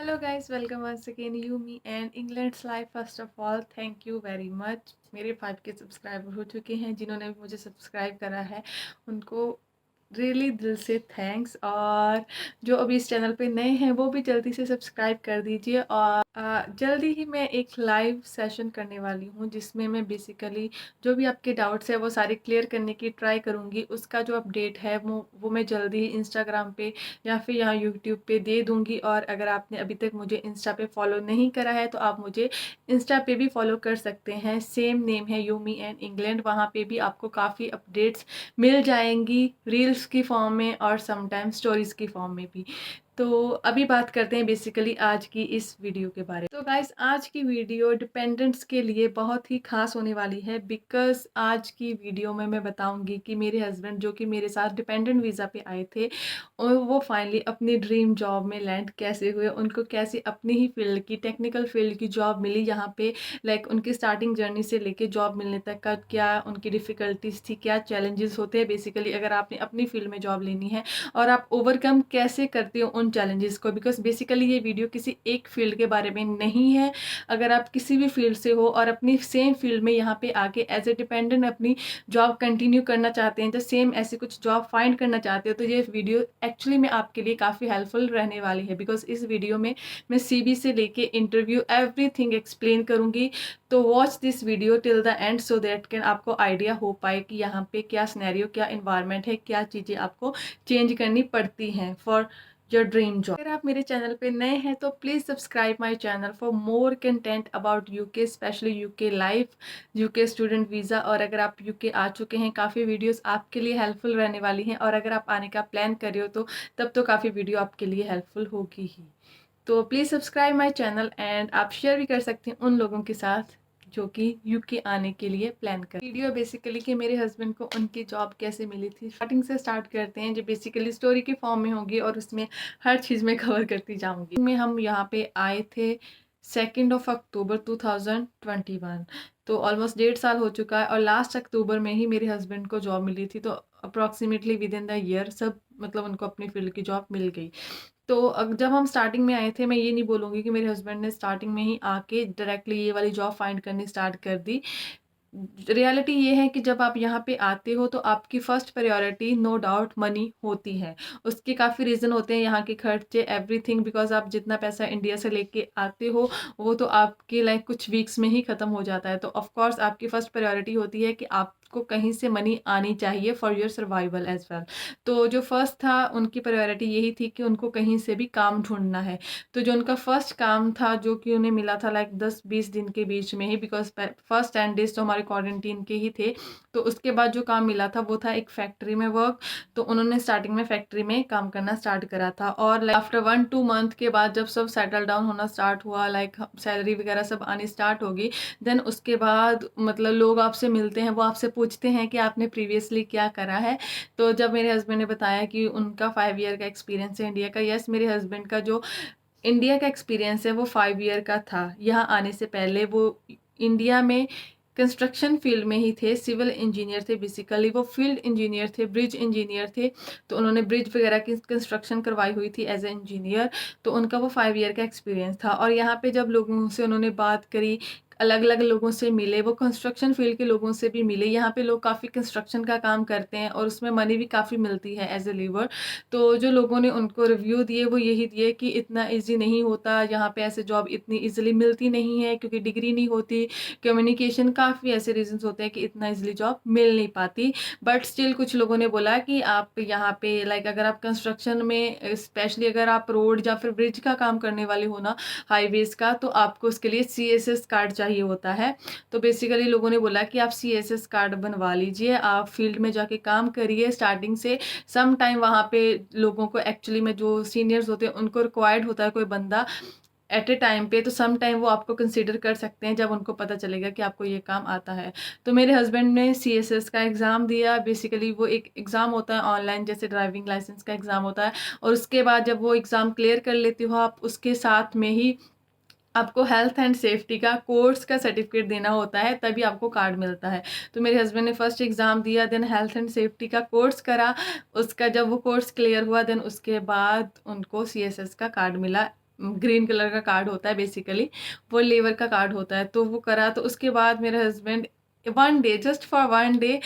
Hello guys, welcome once again Yumi and England's life. First of all, thank you very much. मेरे 5 के subscriber हो चुके हैं। जिन्होंने भी मुझे सब्सक्राइब करा है उनको रियली दिल से थैंक्स। और जो अभी इस चैनल पे नए हैं वो भी जल्दी से सब्सक्राइब कर दीजिए। और जल्दी ही मैं एक लाइव सेशन करने वाली हूँ जिसमें मैं बेसिकली जो भी आपके डाउट्स है वो सारे क्लियर करने की ट्राई करूँगी। उसका जो अपडेट है वो मैं जल्दी ही इंस्टाग्राम पे या फिर यहाँ यूट्यूब पे दे दूँगी। और अगर आपने अभी तक मुझे इंस्टा पे फॉलो नहीं करा है तो आप मुझे इंस्टा पे भी फॉलो कर सकते हैं। सेम नेम है यूमी एंड इंग्लैंड। वहाँ पे भी आपको काफ़ी अपडेट्स मिल जाएंगी, रील्स की फॉर्म में और समटाइम्स स्टोरीज की फॉर्म में भी। तो अभी बात करते हैं बेसिकली आज की इस वीडियो के बारे में। तो गाइस, आज की वीडियो डिपेंडेंट्स के लिए बहुत ही खास होने वाली है बिकॉज आज की वीडियो में मैं बताऊंगी कि मेरे हस्बैंड जो कि मेरे साथ डिपेंडेंट वीज़ा पे आए थे और वो फाइनली अपनी ड्रीम जॉब में लैंड कैसे हुए, उनको कैसे अपनी ही फील्ड की टेक्निकल फील्ड की जॉब मिली यहाँ पे। लाइक उनकी स्टार्टिंग जर्नी से लेके जॉब मिलने तक का क्या उनकी डिफ़िकल्टीज थी, क्या चैलेंजेस होते हैं बेसिकली अगर आपने अपनी फील्ड में जॉब लेनी है, और आप ओवरकम कैसे करते हो उन चैलेंजेस को। बिकॉज बेसिकली ये वीडियो किसी एक फील्ड के बारे में नहीं है। अगर आप किसी भी फील्ड से हो और अपनी सेम फील्ड में यहाँ पे आके एज ए डिपेंडेंट अपनी जॉब कंटिन्यू करना चाहते हैं, जो सेम ऐसी कुछ जॉब फाइंड करना चाहते हो, तो ये वीडियो एक्चुअली में आपके लिए काफ़ी हेल्पफुल रहने वाली है। बिकॉज इस वीडियो में मैं सीवी से लेके इंटरव्यू एवरीथिंग एक्सप्लेन करूँगी। तो watch this video till the and so that can आपको आइडिया हो पाए कि यहाँ पे क्या सिनेरियो, क्या इन्वायरमेंट है, क्या चीज़ें आपको चेंज करनी पड़ती हैं फॉर योर ड्रीम जॉब। अगर आप मेरे चैनल पे नए हैं तो please subscribe my channel for more content about UK, specially UK life, UK student visa. और अगर आप यूके आ चुके हैं, काफ़ी वीडियोस आपके लिए हेल्पफुल रहने वाली हैं। और अगर आप आने का प्लान कर रहे हो तो तब तो काफ़ी वीडियो आपके लिए हेल्पफुल होगी ही। तो please subscribe my channel and आप शेयर भी कर सकते हैं उन लोगों के साथ जो कि यूके आने के लिए प्लान कर। वीडियो बेसिकली कि मेरे हस्बैंड को उनकी जॉब कैसे मिली थी, स्टार्टिंग से स्टार्ट करते हैं, जो बेसिकली स्टोरी की फॉर्म में होगी और उसमें हर चीज़ में कवर करती जाऊंगी। में हम यहाँ पे आए थे 2 अक्टूबर 2021। तो ऑलमोस्ट 1.5 साल हो चुका है और लास्ट अक्टूबर में ही मेरे हस्बैंड को जॉब मिली थी। तो approximately with in the year सब मतलब उनको अपनी फील्ड की जॉब मिल गई। तो जब हम स्टार्टिंग में आए थे, मैं ये नहीं बोलूँगी कि मेरे हस्बैंड ने स्टार्टिंग में ही आके डायरेक्टली ये वाली जॉब फाइंड करनी स्टार्ट कर दी। रियलिटी ये है कि जब आप यहाँ पे आते हो तो आपकी first priority no doubt money होती है। उसके काफ़ी रीज़न होते हैं, यहाँ के खर्चे, एवरीथिंग। बिकॉज आप जितना पैसा इंडिया से लेके आते हो वो तो आपके लाइक कुछ वीक्स में ही ख़त्म हो जाता है। तो ऑफ कोर्स आपकी फर्स्ट प्रायोरिटी होती है कि आपको कहीं से मनी आनी चाहिए for your survival as well. तो जो फर्स्ट था उनकी प्रायोरिटी यही थी कि उनको कहीं से भी काम ढूंढना है। तो जो उनका फर्स्ट काम था जो कि उन्हें मिला था लाइक 10-20 दिन के बीच में ही, बिकॉज फर्स्ट 10 डेज तो हमारे क्वारंटीन के ही थे। तो उसके बाद जो काम मिला था वो था एक फैक्ट्री में वर्क। तो उन्होंने स्टार्टिंग में फैक्ट्री में काम करना स्टार्ट करा था और लाइक आफ्टर 1-2 मंथ के बाद जब सब सेटल डाउन होना स्टार्ट हुआ, लाइक सैलरी वगैरह सब आनी स्टार्ट होगी, देन उसके बाद मतलब लोग आपसे मिलते हैं, वो आपसे पूछते हैं कि आपने प्रीवियसली क्या करा है। तो जब मेरे हस्बैंड ने बताया कि उनका 5 ईयर का एक्सपीरियंस है इंडिया का, यस मेरे हस्बैंड का जो इंडिया का एक्सपीरियंस है वो 5 ईयर का था। यहाँ आने से पहले वो इंडिया में कंस्ट्रक्शन फील्ड में ही थे, सिविल इंजीनियर थे, बेसिकली वो फील्ड इंजीनियर थे, ब्रिज इंजीनियर थे। तो उन्होंने ब्रिज वगैरह की कंस्ट्रक्शन करवाई हुई थी एज ए इंजीनियर। तो उनका वो 5 ईयर का एक्सपीरियंस था। और यहाँ पे जब लोगों से उन्होंने बात करी, अलग अलग लोगों से मिले, वो कंस्ट्रक्शन फील्ड के लोगों से भी मिले। यहाँ पे लोग काफ़ी कंस्ट्रक्शन का काम करते हैं और उसमें मनी भी काफ़ी मिलती है एज ए लेबर। तो जो लोगों ने उनको रिव्यू दिए वो यही दिए कि इतना इजी नहीं होता, यहाँ पे ऐसे जॉब इतनी इजीली मिलती नहीं है क्योंकि डिग्री नहीं होती, कम्युनिकेशन, काफ़ी ऐसे रीजंस होते हैं कि इतना इजीली जॉब मिल नहीं पाती। बट स्टिल कुछ लोगों ने बोला कि आप यहाँ पे लाइक अगर आप कंस्ट्रक्शन में स्पेशली अगर आप रोड या फिर ब्रिज का काम करने वाले हो ना, हाईवेज का, तो आपको उसके लिए CSS कार्ड चाहिए होता है। तो बेसिकली लोगों ने बोला कि आप CSS कार्ड बनवा लीजिए, आप फील्ड में जाके काम करिए स्टार्टिंग से। सम टाइम वहाँ पे लोगों को एक्चुअली में जो सीनियर्स होते हैं उनको रिक्वायर्ड होता है कोई बंदा एट ए टाइम पे। तो सम टाइम वो आपको कंसिडर कर सकते हैं जब उनको पता चलेगा कि आपको ये काम आता है। तो मेरे हस्बैंड ने CSS का एग्ज़ाम दिया। बेसिकली वो एक एग्ज़ाम होता है ऑनलाइन, जैसे ड्राइविंग लाइसेंस का एग्ज़ाम होता है। और उसके बाद जब वो एग्ज़ाम क्लियर कर लेती हो आप, उसके साथ में ही आपको हेल्थ एंड सेफ्टी का कोर्स का सर्टिफिकेट देना होता है, तभी आपको कार्ड मिलता है। तो मेरे हस्बैंड ने फर्स्ट एग्ज़ाम दिया, देन हेल्थ एंड सेफ्टी का कोर्स करा। उसका जब वो कोर्स क्लियर हुआ देन उसके बाद उनको CSS का कार्ड मिला। ग्रीन कलर का कार्ड होता है बेसिकली, वो लेबर का कार्ड होता है। तो वो करा, तो उसके बाद मेरे husband one day, just for one day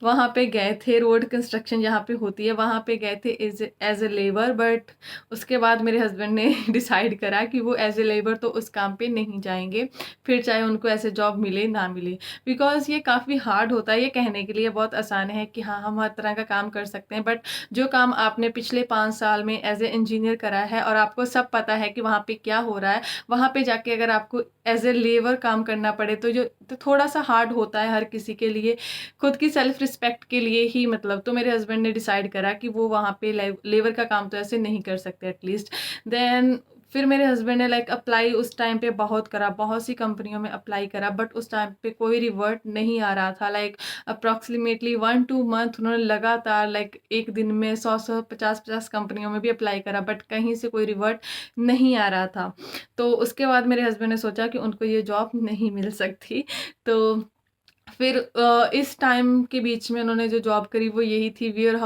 वहाँ पे गए थे, रोड कंस्ट्रक्शन जहाँ पे होती है वहाँ पे गए थे एज ए लेबर। बट उसके बाद मेरे हस्बैंड ने डिसाइड करा कि वो एज ए लेबर तो उस काम पे नहीं जाएंगे, फिर चाहे उनको ऐसे जॉब मिले ना मिले, बिकॉज ये काफ़ी हार्ड होता है। ये कहने के लिए बहुत आसान है कि हाँ हम हर तरह का काम कर सकते हैं, बट जो काम आपने पिछले 5 साल में एज ए इंजीनियर करा है और आपको सब पता है कि वहाँ पे क्या हो रहा है, वहाँ पे जाके अगर आपको एज ए लेबर काम करना पड़े तो थोड़ा सा हार्ड होता है हर किसी के लिए, खुद की सेल्फ रिस्पेक्ट के लिए ही। मतलब तो मेरे हस्बैंड ने डिसाइड करा कि वो वहाँ पे लेबर का काम तो ऐसे नहीं कर सकते एटलीस्ट। देन फिर मेरे हस्बैंड ने लाइक अप्लाई उस टाइम पे बहुत करा, बहुत सी कंपनियों में अप्लाई करा, बट उस टाइम पे कोई रिवर्ट नहीं आ रहा था। लाइक अप्रॉक्सीमेटली 1-2 मंथ उन्होंने लगातार लाइक एक दिन में 100 50 कंपनियों में भी अप्लाई करा, बट कहीं से कोई रिवर्ट नहीं आ रहा था। तो उसके बाद मेरे हस्बैंड ने सोचा कि उनको ये जॉब नहीं मिल सकती। तो फिर इस टाइम के बीच में उन्होंने जो जॉब करी वो यही थी, वेयर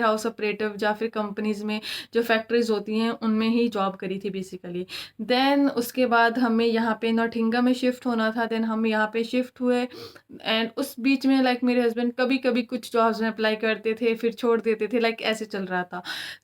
हाउस ऑपरेटिव, या फिर कंपनीज में जो फैक्ट्रीज होती हैं उनमें ही जॉब करी थी बेसिकली। देन उसके बाद हमें यहाँ पे नौटिंगा में शिफ्ट होना था, देन हम यहाँ पे शिफ्ट हुए। एंड उस बीच में लाइक मेरे हस्बैंड कभी कभी कुछ जॉब्स में अप्लाई करते थे, फिर छोड़ देते थे, लाइक ऐसे चल रहा था।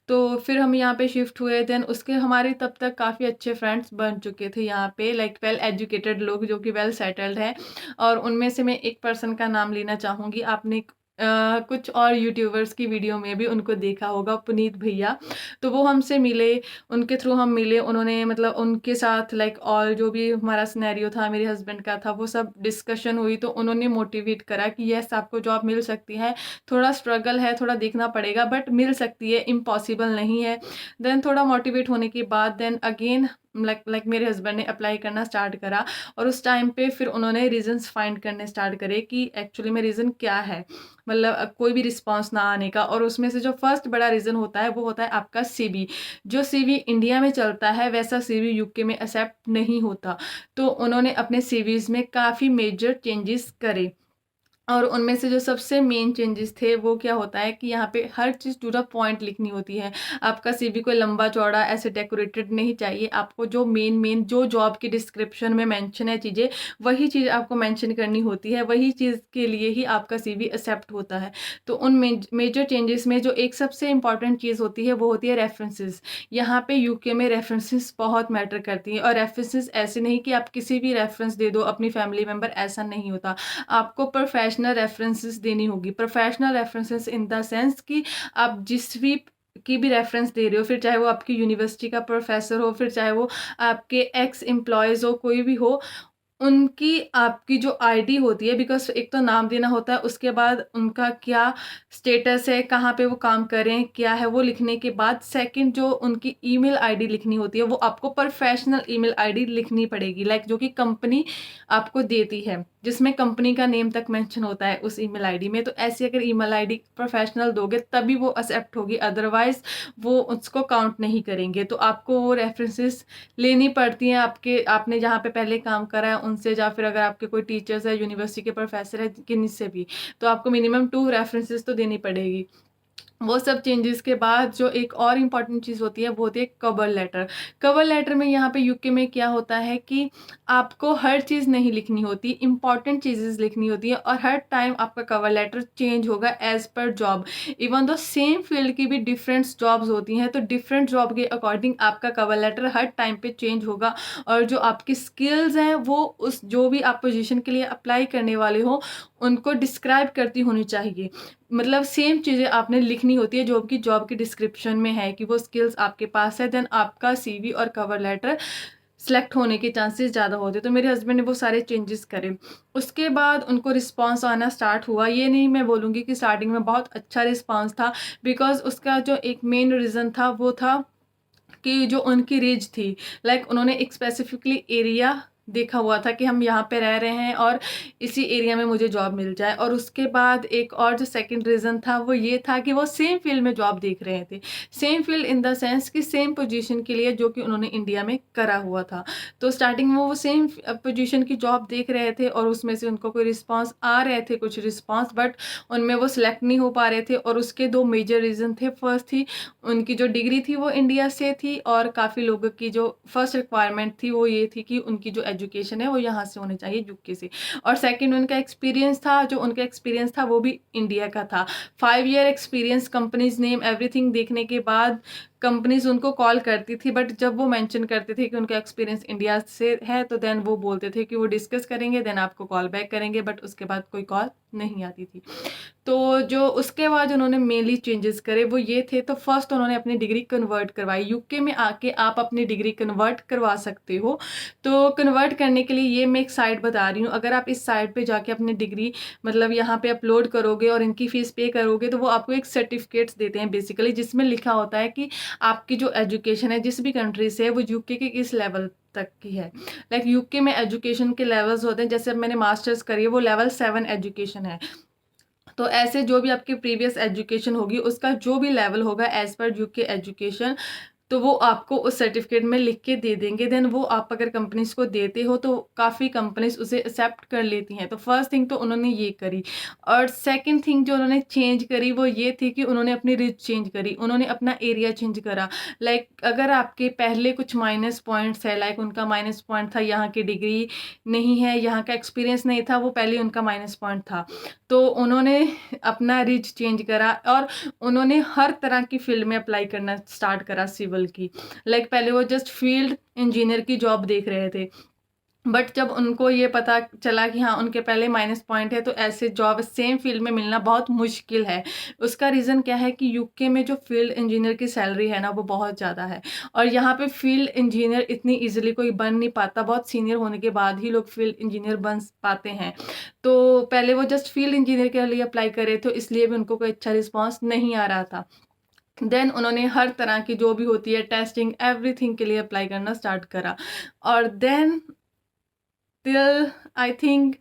तो फिर हम यहाँ पे शिफ्ट हुए। देन उसके हमारे तब तक काफ़ी अच्छे फ्रेंड्स बन चुके थे यहाँ पे, लाइक वेल एजुकेटेड लोग जो कि वेल सेटल्ड है। और उनमें से मैं एक पर्सन का नाम लेना चाहूँगी। आपने कुछ और यूट्यूबर्स की वीडियो में भी उनको देखा होगा, पुनीत भैया। तो वो हमसे मिले, उनके थ्रू हम मिले। उन्होंने मतलब उनके साथ लाइक और जो भी हमारा सिनेरियो था मेरे हस्बैंड का था वो सब डिस्कशन हुई, तो उन्होंने मोटिवेट करा कि यस आपको जॉब मिल सकती है, थोड़ा स्ट्रगल है, थोड़ा देखना पड़ेगा, बट मिल सकती है, इम्पॉसिबल नहीं है। देन थोड़ा मोटिवेट होने के बाद देन अगेन लाइक मेरे हस्बैंड ने अप्लाई करना स्टार्ट करा। और उस टाइम पे फिर उन्होंने रीजंस फाइंड करने स्टार्ट करे कि एक्चुअली में रीज़न क्या है, मतलब कोई भी रिस्पांस ना आने का। और उसमें से जो फर्स्ट बड़ा रीज़न होता है वो होता है आपका सीवी। जो सीवी इंडिया में चलता है वैसा सीवी यूके में एक्सेप्ट नहीं होता। तो उन्होंने अपने सीवीज में काफ़ी मेजर चेंजेस करे, और उनमें से जो सबसे मेन चेंजेस थे वो क्या होता है कि यहाँ पे हर चीज़ टू द पॉइंट लिखनी होती है। आपका सीवी कोई लंबा चौड़ा ऐसे डेकोरेटेड नहीं चाहिए। आपको जो मेन जो जॉब की डिस्क्रिप्शन में मेंशन है चीज़ें, वही चीज़ आपको मेंशन करनी होती है, वही चीज़ के लिए ही आपका सीवी एक्सेप्ट होता है। तो उन मेजर चेंजेस में जो एक सबसे इंपॉर्टेंट चीज़ होती है वो होती है रेफरेंसेस। यहाँ पे यूके में रेफरेंसेस बहुत मैटर करती हैं। और रेफरेंसेस ऐसे नहीं कि आप किसी भी रेफरेंस दे दो अपनी फैमिली मेम्बर, ऐसा नहीं होता। आपको प्रोफेशनल रेफरेंसेस देनी होगी। Professional references in the sense कि आप जिस भी की भी रेफरेंस दे रहे हो, फिर चाहे वो आपकी यूनिवर्सिटी का प्रोफेसर हो, फिर चाहे वो आपके एक्स एम्प्लॉयज़ हो, कोई भी हो, उनकी आपकी जो आईडी होती है, बिकॉज़ एक तो नाम देना होता है, उसके बाद उनका क्या स्टेटस है, कहाँ पे वो काम कर रहे हैं, क्या है वो लिखने के बाद सेकंड जो उनकी ईमेल आईडी लिखनी होती है, वो आपको प्रोफेशनल ईमेल आईडी लिखनी पड़ेगी, लाइक जो कि कंपनी आपको देती है, जिसमें कंपनी का नेम तक मेंशन होता है उस ईमेल आईडी में। तो ऐसी अगर ईमेल आईडी प्रोफेशनल दोगे तभी वो एक्सेप्ट होगी, अदरवाइज़ वो उसको काउंट नहीं करेंगे। तो आपको वो रेफरेंसेस लेनी पड़ती हैं आपके, आपने जहाँ पे पहले काम करा है उनसे, या फिर अगर आपके कोई टीचर्स है, यूनिवर्सिटी के प्रोफेसर है, किन्हीं से भी। तो आपको मिनिमम 2 रेफरेंसेस तो देनी पड़ेगी। वो सब चेंजेस के बाद जो एक और इम्पॉर्टेंट चीज़ होती है वो होती है कवर लेटर। कवर लेटर में यहाँ पे यूके में क्या होता है कि आपको हर चीज़ नहीं लिखनी होती, इम्पॉर्टेंट चीज़ेज़ लिखनी होती है, और हर टाइम आपका कवर लेटर चेंज होगा as per job. Even though same field की भी डिफरेंट जॉब्स होती हैं, तो डिफरेंट जॉब के अकॉर्डिंग आपका कवर लेटर हर टाइम पे चेंज होगा। और जो आपकी स्किल्स हैं वो उस जो भी आप पोजीशन के लिए अप्लाई करने वाले हो उनको डिस्क्राइब करती होनी चाहिए। मतलब सेम चीज़ें आपने लिखनी होती है जो कि जॉब की डिस्क्रिप्शन में है कि वो स्किल्स आपके पास है, देन आपका सीवी और कवर लेटर सेलेक्ट होने के चांसेस ज़्यादा होते हैं। तो मेरे हस्बैंड ने वो सारे चेंजेस करे। उसके बाद उनको रिस्पॉन्स आना स्टार्ट हुआ। ये नहीं मैं बोलूँगी कि स्टार्टिंग में बहुत अच्छा रिस्पॉन्स था, बिकॉज़ उसका जो एक मेन रीज़न था वो था कि जो उनकी रीच थी, लाइक उन्होंने एक स्पेसिफिकली एरिया देखा हुआ था कि हम यहाँ पे रह रहे हैं और इसी एरिया में मुझे जॉब मिल जाए। और उसके बाद एक और जो सेकंड रीज़न था वो ये था कि वो सेम फील्ड में जॉब देख रहे थे। Same field in the sense कि सेम पोजीशन के लिए जो कि उन्होंने इंडिया में करा हुआ था। तो स्टार्टिंग में वो सेम पोजीशन की जॉब देख रहे थे और उसमें से उनको कोई रिस्पॉन्स आ रहे थे, कुछ रिस्पॉन्स, बट उनमें वो सिलेक्ट नहीं हो पा रहे थे। और उसके 2 मेजर रीज़न थे। फर्स्ट थी उनकी जो डिग्री थी वो इंडिया से थी और काफ़ी लोगों की जो फर्स्ट रिक्वायरमेंट थी वो ये थी कि उनकी जो एजुकेशन है वो यहाँ से होनी चाहिए, यूके से। और सेकंड उनका एक्सपीरियंस था, जो उनका एक्सपीरियंस था वो भी इंडिया का था। 5 year experience, companies name, everything देखने के बाद कंपनीज़ उनको कॉल करती थी, बट जब वो मेंशन करते थे कि उनका एक्सपीरियंस इंडिया से है तो देन वो बोलते थे कि वो डिस्कस करेंगे, देन आपको कॉल बैक करेंगे, बट उसके बाद कोई कॉल नहीं आती थी। तो जो उसके बाद उन्होंने मेनली चेंजेस करे वो ये थे। तो फर्स्ट उन्होंने अपनी डिग्री कन्वर्ट करवाई। यूके में आके आप अपनी डिग्री कन्वर्ट करवा सकते हो। तो कन्वर्ट करने के लिए ये मैं एक साइट बता रही हूँ। अगर आप इस साइट पे जाके अपनी डिग्री मतलब यहाँ पे अपलोड करोगे और इनकी फ़ीस पे करोगे तो वो आपको एक सर्टिफिकेट्स देते हैं बेसिकली, जिसमें लिखा होता है कि आपकी जो एजुकेशन है जिस भी कंट्री से है वो यूके के किस लेवल तक की है। लाइक यूके में एजुकेशन के लेवल्स होते हैं। जैसे अब मैंने मास्टर्स करी है वो लेवल 7 एजुकेशन है। तो ऐसे जो भी आपकी प्रीवियस एजुकेशन होगी उसका जो भी लेवल होगा एज़ पर यूके एजुकेशन, तो वो आपको उस सर्टिफिकेट में लिख के दे देंगे। देन वो आप अगर कंपनीज़ को देते हो तो काफ़ी कंपनीज़ उसे एक्सेप्ट कर लेती हैं। तो फर्स्ट थिंग तो उन्होंने ये करी। और सेकंड थिंग जो उन्होंने चेंज करी वो ये थी कि उन्होंने अपनी रिच चेंज करी, उन्होंने अपना एरिया चेंज करा। लाइक अगर आपके पहले कुछ माइनस पॉइंट्स है, लाइक उनका माइनस पॉइंट था यहाँ की डिग्री नहीं है, यहाँ का एक्सपीरियंस नहीं था, वो पहले उनका माइनस पॉइंट था। तो उन्होंने अपना रिच चेंज करा और उन्होंने हर तरह की फील्ड में अप्लाई करना स्टार्ट करा सिविल की। लाइक पहले वो जस्ट फील्ड इंजीनियर की जॉब देख रहे थे, बट जब उनको ये पता चला कि हाँ उनके पहले माइनस पॉइंट है तो ऐसे जॉब सेम फील्ड में मिलना बहुत मुश्किल है। उसका रीज़न क्या है कि यूके में जो फील्ड इंजीनियर की सैलरी है ना वो बहुत ज़्यादा है। और यहाँ पे फील्ड इंजीनियर इतनी इजीली कोई बन नहीं पाता, बहुत सीनियर होने के बाद ही लोग फील्ड इंजीनियर बन पाते हैं। तो पहले वो जस्ट फील्ड इंजीनियर के लिए अप्लाई करे तो इसलिए भी उनको कोई अच्छा रिस्पॉन्स नहीं आ रहा था। देन उन्होंने हर तरह की जो भी होती है टेस्टिंग एवरीथिंग के लिए अप्लाई करना स्टार्ट करा। और देन टिल आई थिंक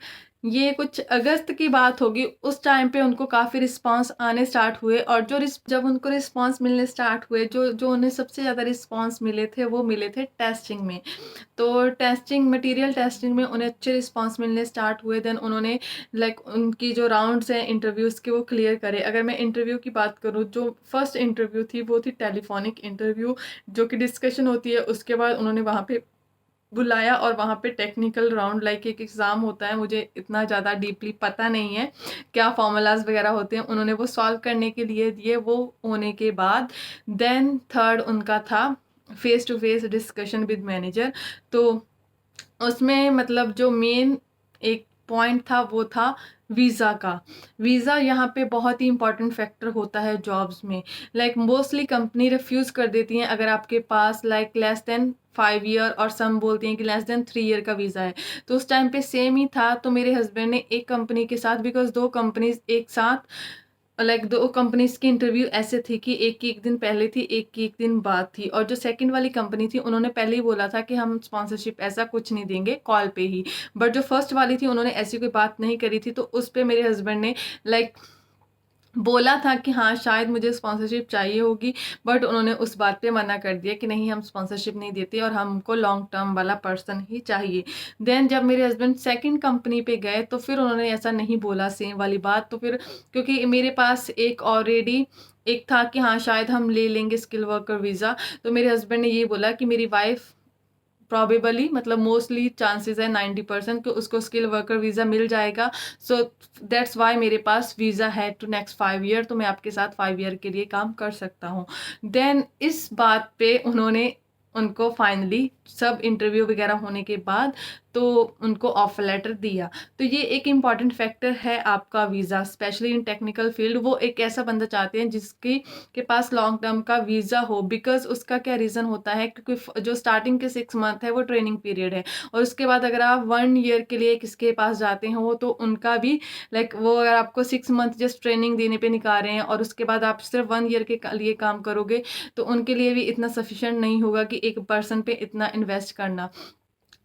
ये कुछ अगस्त की बात होगी, उस टाइम पे उनको काफ़ी रिस्पॉन्स आने स्टार्ट हुए। और जो जब उनको रिस्पॉन्स मिलने स्टार्ट हुए, जो जो उन्हें सबसे ज़्यादा रिस्पॉन्स मिले थे वो मिले थे टेस्टिंग में। तो टेस्टिंग मटेरियल टेस्टिंग में उन्हें अच्छे रिस्पॉन्स मिलने स्टार्ट हुए। देन उन्होंने लाइक उनकी जो राउंड्स हैं इंटरव्यूज़ के वो क्लियर करे। अगर मैं इंटरव्यू की बात करूँ, जो फर्स्ट इंटरव्यू थी वो थी टेलीफोनिक इंटरव्यू, जो कि डिस्कशन होती है। उसके बाद उन्होंने वहाँ पे बुलाया और वहाँ पे टेक्निकल राउंड लाइक एक एग्ज़ाम होता है, मुझे इतना ज़्यादा डीपली पता नहीं है क्या फ़ॉर्मूलाज़ वगैरह होते हैं, उन्होंने वो सॉल्व करने के लिए दिए। वो होने के बाद देन थर्ड उनका था face to face discussion with manager. तो उसमें मतलब जो मेन एक पॉइंट था वो था वीज़ा का। वीज़ा यहाँ पे बहुत ही इम्पोर्टेंट फैक्टर होता है जॉब्स में। लाइक मोस्टली कंपनी रिफ्यूज़ कर देती हैं अगर आपके पास लाइक लेस देन 5 ईयर, और सम बोलती हैं कि लेस देन 3 ईयर का वीज़ा है। तो उस टाइम पे सेम ही था। तो मेरे हस्बैंड ने एक कंपनी के साथ, बिकॉज़ 2 कंपनीज़ एक साथ, लाइक 2 कंपनीज़ की इंटरव्यू ऐसे थी कि एक की 1 दिन पहले थी, एक की 1 दिन बाद थी। और जो सेकंड वाली कंपनी थी उन्होंने पहले ही बोला था कि हम स्पॉन्सरशिप ऐसा कुछ नहीं देंगे, कॉल पे ही। बट जो फर्स्ट वाली थी उन्होंने ऐसी कोई बात नहीं करी थी। तो उस पे मेरे हस्बैंड ने लाइक बोला था कि हाँ, शायद मुझे स्पॉन्सरशिप चाहिए होगी, बट उन्होंने उस बात पे मना कर दिया कि नहीं, हम स्पॉन्सरशिप नहीं देते और हमको लॉन्ग टर्म वाला पर्सन ही चाहिए। देन जब मेरे हस्बैंड सेकंड कंपनी पे गए तो फिर उन्होंने ऐसा नहीं बोला सेम वाली बात। तो फिर क्योंकि मेरे पास एक ऑलरेडी एक था कि हाँ, शायद हम ले लेंगे स्किल वर्कर वीज़ा, तो मेरे हस्बैंड ने ये बोला कि मेरी वाइफ़ प्रोबेबली मतलब मोस्टली चांसेस है 90% कि उसको स्किल वर्कर वीज़ा मिल जाएगा। सो दैट्स व्हाई मेरे पास वीज़ा है टू नेक्स्ट 5 ईयर, तो मैं आपके साथ 5 ईयर के लिए काम कर सकता हूँ। देन इस बात पे उन्होंने उनको फाइनली सब इंटरव्यू वगैरह होने के बाद तो उनको ऑफर लेटर दिया। तो ये एक इम्पॉर्टेंट फैक्टर है आपका visa, specially in technical field. वो एक ऐसा बंदा चाहते हैं जिसकी के पास लॉन्ग टर्म का वीज़ा हो, बिकॉज़ उसका क्या रीज़न होता है, क्योंकि जो स्टार्टिंग के 6 मंथ है वो ट्रेनिंग पीरियड है, और उसके बाद अगर आप 1 ईयर के लिए किसके पास जाते हो तो उनका भी लाइक वो अगर आपको 6 मंथ जस्ट ट्रेनिंग देने पे निकाल रहे हैं और उसके बाद आप सिर्फ 1 ईयर के लिए काम करोगे तो उनके लिए भी इतना सफिशिएंट नहीं होगा कि एक पर्सन पे इतना इन्वेस्ट करना।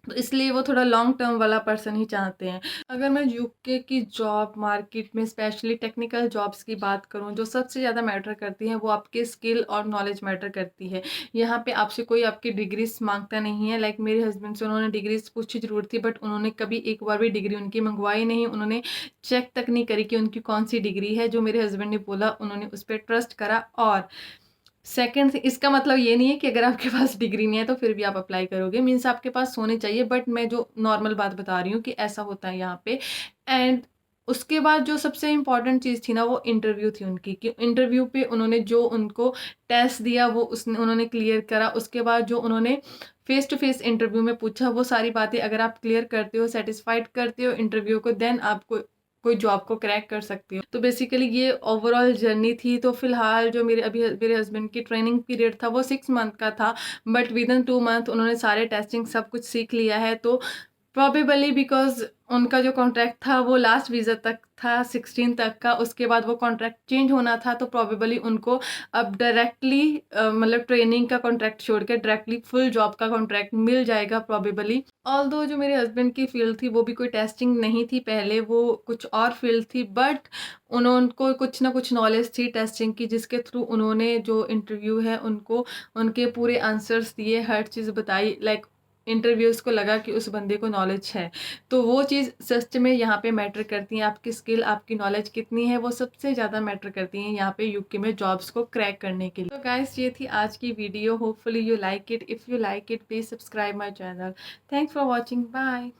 तो इसलिए वो थोड़ा लॉन्ग टर्म वाला पर्सन ही चाहते हैं। अगर मैं यूके की जॉब मार्केट में स्पेशली टेक्निकल जॉब्स की बात करूँ, जो सबसे ज़्यादा मैटर करती हैं वो आपकी स्किल और नॉलेज मैटर करती है। यहाँ पे आपसे कोई आपकी डिग्रीज़ माँगता नहीं है। लाइक मेरे हस्बैंड से उन्होंने डिग्रीज़ पूछी ज़रूर थी, बट उन्होंने कभी एक बार भी डिग्री उनकी मंगवाई नहीं। उन्होंने चेक तक नहीं करी कि उनकी कौन-सी डिग्री है। जो मेरे हस्बैंड ने बोला उन्होंने उस पे ट्रस्ट करा। और सेकंड इसका मतलब ये नहीं है कि अगर आपके पास डिग्री नहीं है तो फिर भी आप अप्लाई करोगे, मीन्स आपके पास होने चाहिए, बट मैं जो नॉर्मल बात बता रही हूँ कि ऐसा होता है यहाँ पे। एंड उसके बाद जो सबसे इम्पोर्टेंट चीज़ थी ना वो इंटरव्यू थी उनकी, कि इंटरव्यू पे उन्होंने जो उनको टेस्ट दिया वो उसने उन्होंने क्लियर करा। उसके बाद जो उन्होंने फेस टू फेस इंटरव्यू में पूछा वो सारी बातें अगर आप क्लियर करते हो, सेटिस्फाइड करते हो इंटरव्यू को, देन आपको कोई जॉब को क्रैक कर सकती हो। तो बेसिकली ये ओवरऑल जर्नी थी। तो फिलहाल जो मेरे हस्बैंड की ट्रेनिंग पीरियड था वो 6 मंथ का था, बट विदिन 2 मंथ उन्होंने सारे टेस्टिंग सब कुछ सीख लिया है। तो प्रोबेबली बिकॉज़ उनका जो कॉन्ट्रैक्ट था वो लास्ट वीज़ा तक था 16 तक का, उसके बाद वो कॉन्ट्रैक्ट चेंज होना था। तो प्रोबेबली उनको अब डायरेक्टली मतलब ट्रेनिंग का कॉन्ट्रैक्ट छोड़ के डायरेक्टली फुल जॉब का कॉन्ट्रैक्ट मिल जाएगा प्रोबेबली। ऑल्दो जो मेरे हस्बैंड की फ़ील्ड थी वो भी कोई टेस्टिंग नहीं थी पहले, वो कुछ और फ़ील्ड थी, बट उनको कुछ ना कुछ नॉलेज थी टेस्टिंग की, जिसके थ्रू उन्होंने जो इंटरव्यू है उनको उनके पूरे आंसर्स दिए, हर चीज़ बताई। लाइक इंटरव्यूज़ को लगा कि उस बंदे को नॉलेज है। तो वो चीज़ सच में यहाँ पे मैटर करती हैं, आपकी स्किल, आपकी नॉलेज कितनी है, वो सबसे ज़्यादा मैटर करती हैं यहाँ पे यूके में जॉब्स को क्रैक करने के लिए। तो गाइस ये थी आज की video, hopefully you like it. If you like it please subscribe my channel. Thanks for watching, bye.